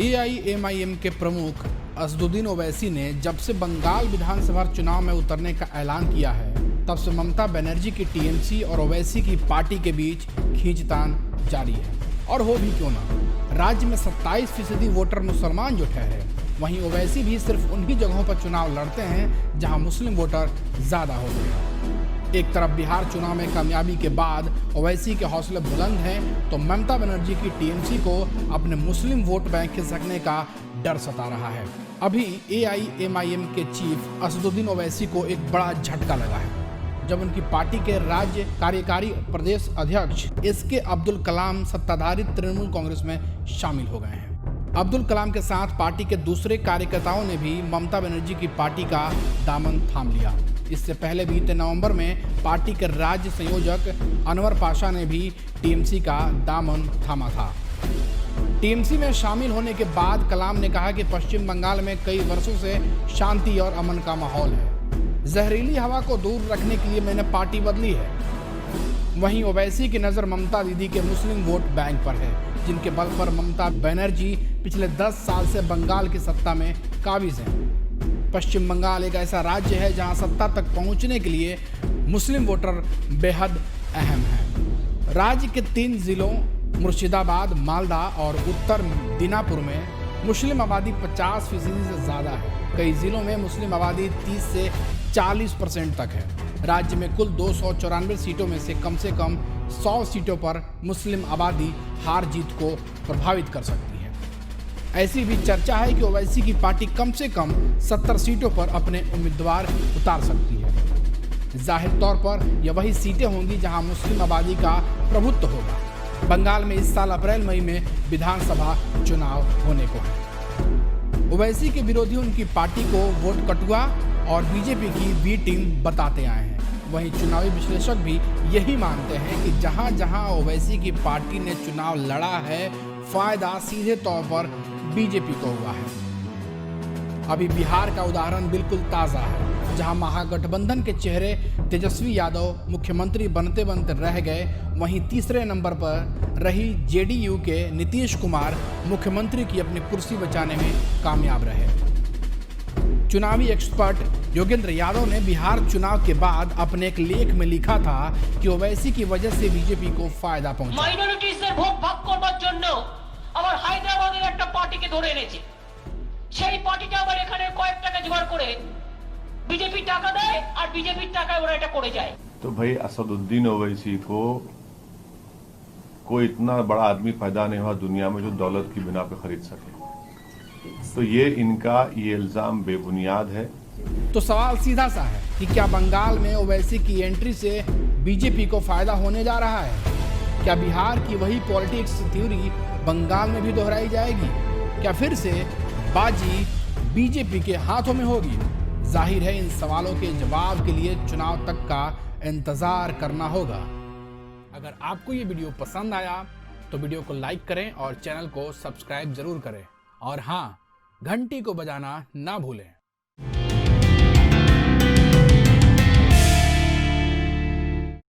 AIMIM के प्रमुख असदुद्दीन ओवैसी ने जब से बंगाल विधानसभा चुनाव में उतरने का ऐलान किया है, तब से ममता बनर्जी की टीएमसी और ओवैसी की पार्टी के बीच खींचतान जारी है। और हो भी क्यों ना, राज्य में 27% वोटर मुसलमान जो ठहरे, वहीं ओवैसी भी सिर्फ उन्हीं जगहों पर चुनाव लड़ते हैं जहां मुस्लिम वोटर ज्यादा होते हैं। एक तरफ बिहार चुनाव में कामयाबी के बाद ओवैसी के हौसले बुलंद हैं, तो ममता बनर्जी की टीएमसी को अपने मुस्लिम वोट बैंक खिसकने का डर सता रहा है। अभी एआईएमआईएम के चीफ असदुद्दीन ओवैसी को एक बड़ा झटका लगा है जब उनकी पार्टी के राज्य कार्यकारी प्रदेश अध्यक्ष एसके अब्दुल कलाम सत्ताधारी तृणमूल कांग्रेस में शामिल हो गए हैं। अब्दुल कलाम के साथ पार्टी के दूसरे कार्यकर्ताओं ने भी ममता बनर्जी की पार्टी का दामन थाम लिया। इससे पहले बीते नवंबर में पार्टी के राज्य संयोजक अनवर पाशा ने भी टीएमसी का दामन थामा था। टीएमसी में शामिल होने के बाद कलाम ने कहा कि पश्चिम बंगाल में कई वर्षों से शांति और अमन का माहौल है। जहरीली हवा को दूर रखने के लिए मैंने पार्टी बदली है। वहीं ओवैसी की नज़र ममता दीदी के मुस्लिम वोट बैंक पर है, जिनके बल पर ममता बनर्जी पिछले 10 साल से बंगाल की सत्ता में काबिज हैं। पश्चिम बंगाल एक ऐसा राज्य है जहां सत्ता तक पहुंचने के लिए मुस्लिम वोटर बेहद अहम है। राज्य के 3 जिलों मुर्शिदाबाद, मालदा और उत्तर दीनापुर में मुस्लिम आबादी 50% से ज़्यादा है। कई जिलों में मुस्लिम आबादी 30 से 40% तक है। राज्य में कुल 294 सीटों में से कम 100 सीटों पर मुस्लिम आबादी हार जीत को प्रभावित कर सकती है। ऐसी भी चर्चा है कि ओवैसी की पार्टी कम से कम 70 सीटों पर अपने उम्मीदवार उतार सकती है। जाहिर तौर पर यह वही सीटें होंगी जहां मुस्लिम आबादी का प्रभुत्व होगा। बंगाल में इस साल अप्रैल-मई में विधानसभा चुनाव होने को है। ओवैसी के विरोधी उनकी पार्टी को वोट कटुआ और बीजेपी की बी टीम बताते आए हैं। वहीं चुनावी विश्लेषक भी यही मानते हैं कि जहां जहां ओवैसी की पार्टी ने चुनाव लड़ा है, फायदा सीधे तौर पर बीजेपी को हुआ है। अभी बिहार का उदाहरण बिल्कुल ताज़ा है, जहां महागठबंधन के चेहरे तेजस्वी यादव मुख्यमंत्री बनते बनते रह गए। वहीं तीसरे नंबर पर रही जेडीयू के नीतीश कुमार मुख्यमंत्री की अपनी कुर्सी बचाने में कामयाब रहे। चुनावी एक्सपर्ट योगेंद्र यादव ने बिहार चुनाव के बाद अपने एक लेख में लिखा था कि ओवैसी की वजह से बीजेपी को फायदा पहुंचा। মাইনরিটিসদের ভোট ভাগ করবার জন্য আবার হায়দ্রাবাদের একটা পার্টিকে ধরে এনেছে। সেই পার্টিটা আবার এখানে কয়েক টাকা জোগাড় করে बीजेपी টাকা দেয় আর बीजेपी টাকায় ওরা এটা করে যায়। तो भाई असदुद्दीन ओवैसी को कोई इतना बड़ा आदमी पैदा नहीं हुआ दुनिया में जो दौलत की बिना पे खरीद सके। तो ये इल्जाम बेबुनियाद है। तो सवाल सीधा सा है कि क्या बंगाल में ओवैसी की एंट्री से बीजेपी को फायदा होने जा रहा है? क्या बिहार की वही पॉलिटिक्स थ्योरी बंगाल में भी दोहराई जाएगी? क्या फिर से बाजी बीजेपी के हाथों में होगी? जाहिर है इन सवालों के जवाब के लिए चुनाव तक का इंतजार करना होगा। अगर आपको ये वीडियो पसंद आया तो वीडियो को लाइक करें और चैनल को सब्सक्राइब जरूर करें, और हाँ, घंटी को बजाना ना भूलें।